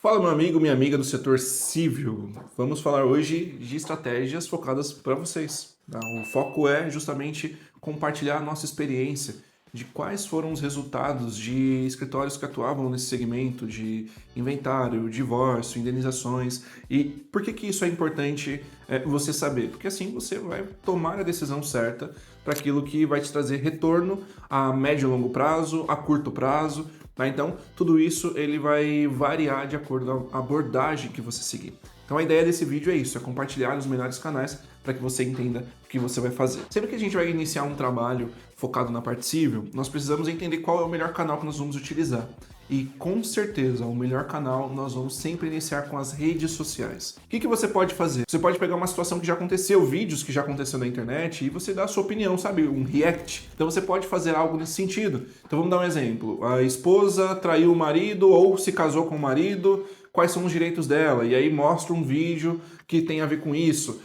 Fala, meu amigo, minha amiga do setor civil. Vamos falar hoje de estratégias focadas para vocês, tá? O foco é justamente compartilhar a nossa experiência de quais foram os resultados de escritórios que atuavam nesse segmento de inventário, divórcio, indenizações e por que que isso é importante você saber? Porque assim você vai tomar a decisão certa para aquilo que vai te trazer retorno a médio e longo prazo, a curto prazo. Tá? Então, tudo isso ele vai variar de acordo com a abordagem que você seguir. Então, a ideia desse vídeo é isso, é compartilhar os melhores canais para que você entenda o que você vai fazer. Sempre que a gente vai iniciar um trabalho focado na parte civil, nós precisamos entender qual é o melhor canal que nós vamos utilizar. E com certeza, o melhor canal nós vamos sempre iniciar com as redes sociais. O que você pode fazer? Você pode pegar uma situação que já aconteceu, vídeos que já aconteceu na internet e você dá a sua opinião, sabe? Um react. Então você pode fazer algo nesse sentido. Então vamos dar um exemplo. A esposa traiu o marido ou se casou com o marido, quais são os direitos dela? E aí mostra um vídeo que tem a ver com isso.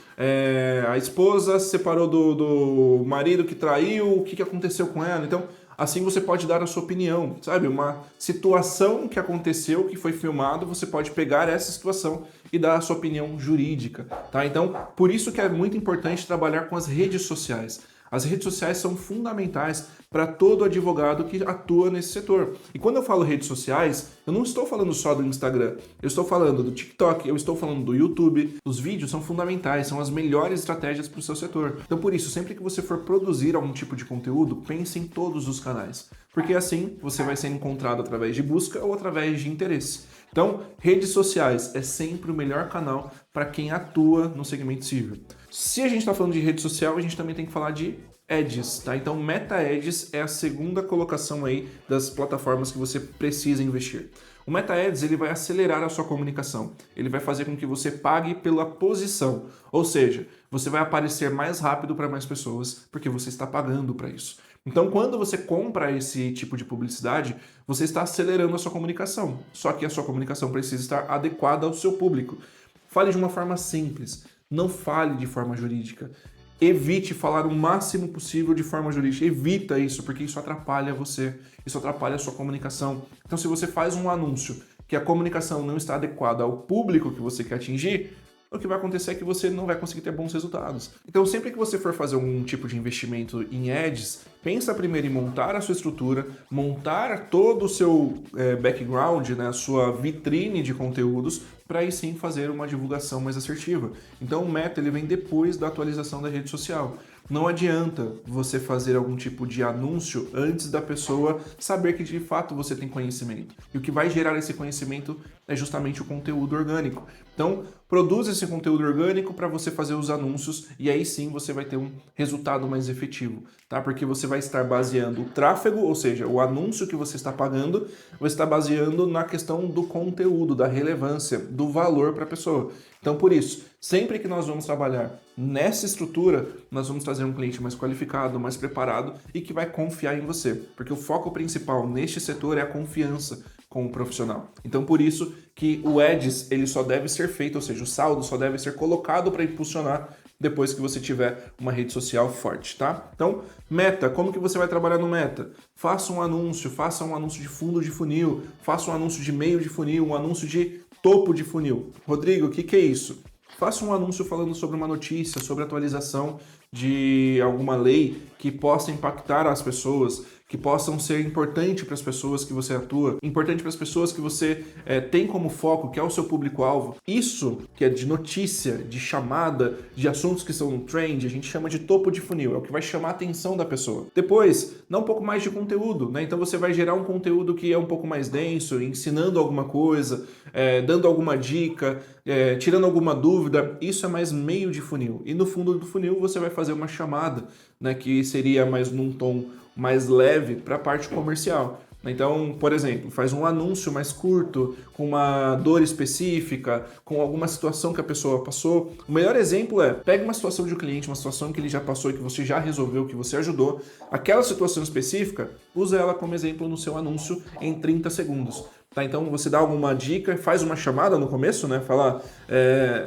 A esposa se separou do marido que traiu, o que aconteceu com ela? Então, assim você pode dar a sua opinião, sabe? Uma situação que aconteceu, que foi filmado, você pode pegar essa situação e dar a sua opinião jurídica, tá? Então, por isso que é muito importante trabalhar com as redes sociais. As redes sociais são fundamentais para todo advogado que atua nesse setor. E quando eu falo redes sociais, eu não estou falando só do Instagram, eu estou falando do TikTok, eu estou falando do YouTube. Os vídeos são fundamentais, são as melhores estratégias para o seu setor. Então, por isso, sempre que você for produzir algum tipo de conteúdo, pense em todos os canais. Porque assim você vai ser encontrado através de busca ou através de interesse. Então, redes sociais é sempre o melhor canal para quem atua no segmento civil. Se a gente está falando de rede social, a gente também tem que falar de Ads, tá? Então, Meta Ads é a segunda colocação aí das plataformas que você precisa investir. O Meta Ads ele vai acelerar a sua comunicação, ele vai fazer com que você pague pela posição, ou seja, você vai aparecer mais rápido para mais pessoas porque você está pagando para isso. Então, quando você compra esse tipo de publicidade, você está acelerando a sua comunicação, só que a sua comunicação precisa estar adequada ao seu público. Fale de uma forma simples, não fale de forma jurídica. Evite falar o máximo possível de forma jurídica. Evita isso, porque isso atrapalha você, isso atrapalha a sua comunicação. Então, se você faz um anúncio que a comunicação não está adequada ao público que você quer atingir, o que vai acontecer é que você não vai conseguir ter bons resultados. Então, sempre que você for fazer algum tipo de investimento em ads, pensa primeiro em montar a sua estrutura, montar todo o seu background, né, a sua vitrine de conteúdos, para aí sim fazer uma divulgação mais assertiva. Então, o Meta ele vem depois da atualização da rede social. Não adianta você fazer algum tipo de anúncio antes da pessoa saber que de fato você tem conhecimento. E o que vai gerar esse conhecimento é justamente o conteúdo orgânico. Então, produza esse conteúdo orgânico para você fazer os anúncios e aí sim você vai ter um resultado mais efetivo, tá? Porque você vai estar baseando o tráfego, ou seja, o anúncio que você está pagando, você está baseando na questão do conteúdo, da relevância, do valor para a pessoa. Então, por isso, sempre que nós vamos trabalhar nessa estrutura, nós vamos trazer um cliente mais qualificado, mais preparado e que vai confiar em você. Porque o foco principal neste setor é a confiança com o profissional. Então, por isso que o Ads ele só deve ser feito, ou seja, o saldo só deve ser colocado para impulsionar depois que você tiver uma rede social forte, tá? Então, Meta, como que você vai trabalhar no Meta? Faça um anúncio de fundo de funil, faça um anúncio de meio de funil, um anúncio de topo de funil. Rodrigo, o que é isso? Faça um anúncio falando sobre uma notícia, sobre atualização de alguma lei que possa impactar as pessoas, que possam ser importante para as pessoas que você atua, importante para as pessoas que você tem como foco, que é o seu público-alvo. Isso que é de notícia, de chamada, de assuntos que são no trend, a gente chama de topo de funil, é o que vai chamar a atenção da pessoa. Depois, dá um pouco mais de conteúdo, né? Então você vai gerar um conteúdo que é um pouco mais denso, ensinando alguma coisa, dando alguma dica, tirando alguma dúvida. Isso é mais meio de funil. E no fundo do funil você vai fazer uma chamada, né, que seria mais num tom mais leve para a parte comercial. Então, por exemplo, faz um anúncio mais curto, com uma dor específica, com alguma situação que a pessoa passou. O melhor exemplo é, pega uma situação de um cliente, uma situação que ele já passou e que você já resolveu, que você ajudou. Aquela situação específica, usa ela como exemplo no seu anúncio em 30 segundos. Tá, então você dá alguma dica, faz uma chamada no começo, né? Fala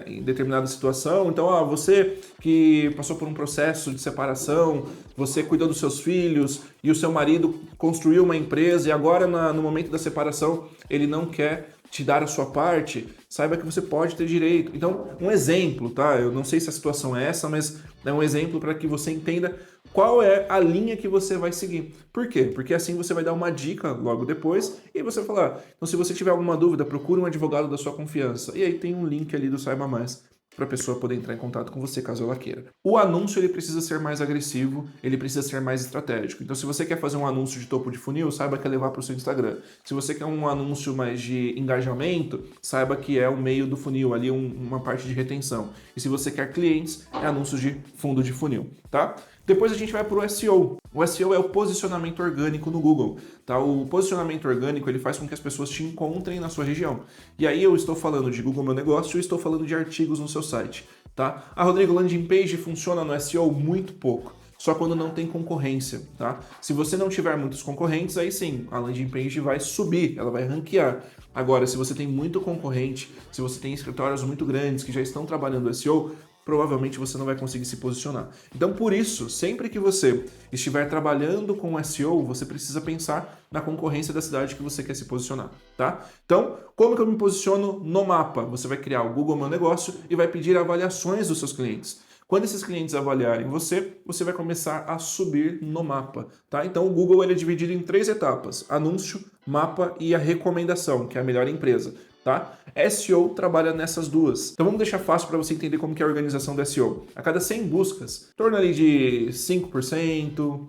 em determinada situação. Então, você que passou por um processo de separação, você cuidou dos seus filhos e o seu marido construiu uma empresa e agora no momento da separação ele não quer te dar a sua parte, saiba que você pode ter direito. Então, um exemplo, tá? Eu não sei se a situação é essa, mas é um exemplo para que você entenda qual é a linha que você vai seguir. Por quê? Porque assim você vai dar uma dica logo depois e você vai falar, então se você tiver alguma dúvida, procure um advogado da sua confiança. E aí tem um link ali do Saiba Mais para a pessoa poder entrar em contato com você caso ela queira. O anúncio ele precisa ser mais agressivo, ele precisa ser mais estratégico. Então se você quer fazer um anúncio de topo de funil, saiba que é levar para o seu Instagram. Se você quer um anúncio mais de engajamento, saiba que é o meio do funil, ali uma parte de retenção. E se você quer clientes, é anúncios de fundo de funil, tá? Depois a gente vai para o SEO. O SEO é o posicionamento orgânico no Google, tá? O posicionamento orgânico ele faz com que as pessoas te encontrem na sua região. E aí eu estou falando de Google Meu Negócio e estou falando de artigos no seu site, tá? Rodrigo, landing page funciona no SEO muito pouco. Só quando não tem concorrência, tá? Se você não tiver muitos concorrentes, aí sim, a landing page vai subir, ela vai ranquear. Agora, se você tem muito concorrente, se você tem escritórios muito grandes que já estão trabalhando SEO, provavelmente você não vai conseguir se posicionar. Então, por isso, sempre que você estiver trabalhando com SEO, você precisa pensar na concorrência da cidade que você quer se posicionar, tá? Então, como que eu me posiciono no mapa? Você vai criar o Google Meu Negócio e vai pedir avaliações dos seus clientes. Quando esses clientes avaliarem você, você vai começar a subir no mapa, tá? Então, o Google ele é dividido em 3 etapas: anúncio, mapa e a recomendação, que é a melhor empresa. Tá? SEO trabalha nessas duas. Então vamos deixar fácil para você entender como que é a organização do SEO. A cada 100 buscas, em torno ali de 5%,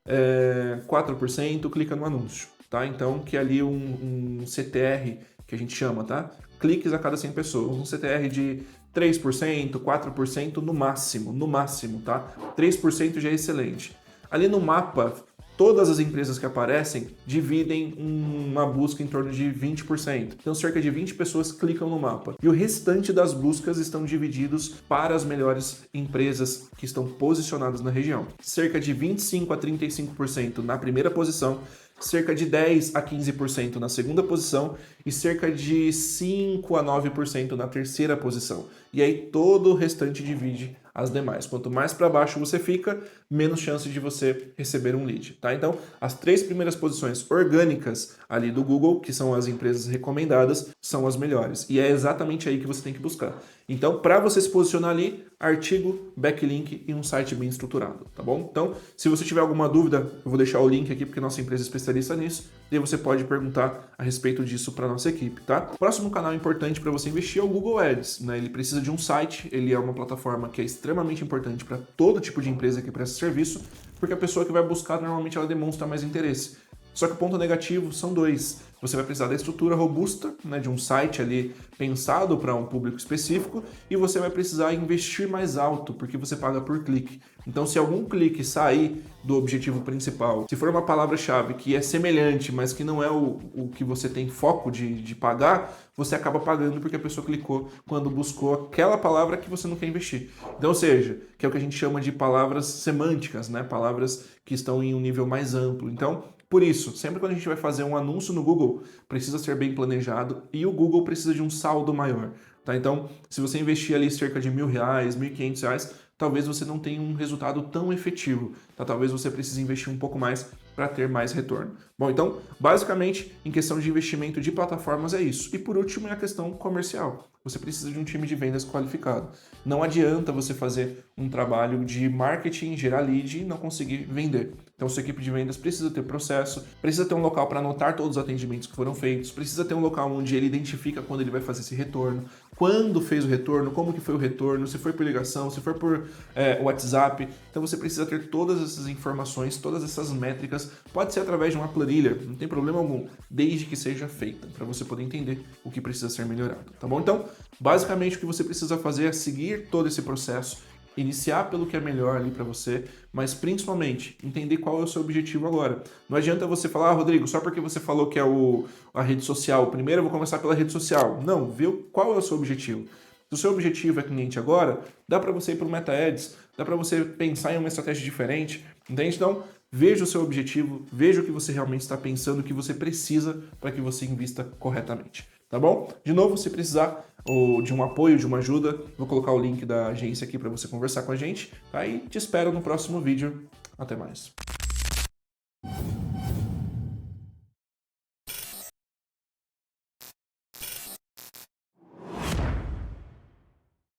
4% clica no anúncio. Tá? Então que é ali um CTR que a gente chama, tá? Cliques a cada 100 pessoas. Um CTR de 3%, 4% no máximo, tá? 3% já é excelente. Ali no mapa, todas as empresas que aparecem dividem uma busca em torno de 20%. Então, cerca de 20 pessoas clicam no mapa. E o restante das buscas estão divididos para as melhores empresas que estão posicionadas na região. Cerca de 25 a 35% na primeira posição, cerca de 10 a 15% na segunda posição e cerca de 5 a 9% na terceira posição. E aí todo o restante divide as demais. Quanto mais para baixo você fica, menos chance de você receber um lead, tá? Então, as 3 primeiras posições orgânicas ali do Google, que são as empresas recomendadas, são as melhores. E é exatamente aí que você tem que buscar. Então, para você se posicionar ali, artigo, backlink e um site bem estruturado, tá bom? Então, se você tiver alguma dúvida, eu vou deixar o link aqui porque nossa empresa é especialista nisso, e aí você pode perguntar a respeito disso para nossa equipe, tá? O próximo canal importante para você investir é o Google Ads, né? Ele precisa de um site, ele é uma plataforma que é extremamente importante para todo tipo de empresa que presta serviço, porque a pessoa que vai buscar normalmente ela demonstra mais interesse. Só que o ponto negativo são 2. Você vai precisar da estrutura robusta, né, de um site ali pensado para um público específico, e você vai precisar investir mais alto, porque você paga por clique. Então, se algum clique sair do objetivo principal, se for uma palavra-chave que é semelhante, mas que não é o que você tem foco de pagar, você acaba pagando porque a pessoa clicou quando buscou aquela palavra que você não quer investir. Então, ou seja, que é o que a gente chama de palavras semânticas, né? Palavras que estão em um nível mais amplo. Então, por isso, sempre quando a gente vai fazer um anúncio no Google, precisa ser bem planejado e o Google precisa de um saldo maior, tá? Então, se você investir ali cerca de R$1.000, R$1.500, talvez você não tenha um resultado tão efetivo, tá? Talvez você precise investir um pouco mais para ter mais retorno. Bom, então, basicamente, em questão de investimento de plataformas é isso. E por último, é a questão comercial. Você precisa de um time de vendas qualificado. Não adianta você fazer um trabalho de marketing, gerar lead e não conseguir vender. Então, sua equipe de vendas precisa ter processo, precisa ter um local para anotar todos os atendimentos que foram feitos, precisa ter um local onde ele identifica quando ele vai fazer esse retorno, quando fez o retorno, como que foi o retorno, se foi por ligação, se foi por WhatsApp. Então, você precisa ter todas essas informações, todas essas métricas. Pode ser através de uma planilha, não tem problema algum, desde que seja feita, para você poder entender o que precisa ser melhorado, tá bom? Então, basicamente, o que você precisa fazer é seguir todo esse processo, iniciar pelo que é melhor ali para você, mas principalmente entender qual é o seu objetivo agora. Não adianta você falar, Rodrigo, só porque você falou que é a rede social, primeiro eu vou começar pela rede social. Não, vê qual é o seu objetivo. Se o seu objetivo é cliente agora, dá para você ir para o Meta Ads, dá para você pensar em uma estratégia diferente, entende? Então, veja o seu objetivo, veja o que você realmente está pensando, o que você precisa para que você invista corretamente. Tá bom? De novo, se precisar de um apoio, de uma ajuda, vou colocar o link da agência aqui para você conversar com a gente, tá? E te espero no próximo vídeo. Até mais.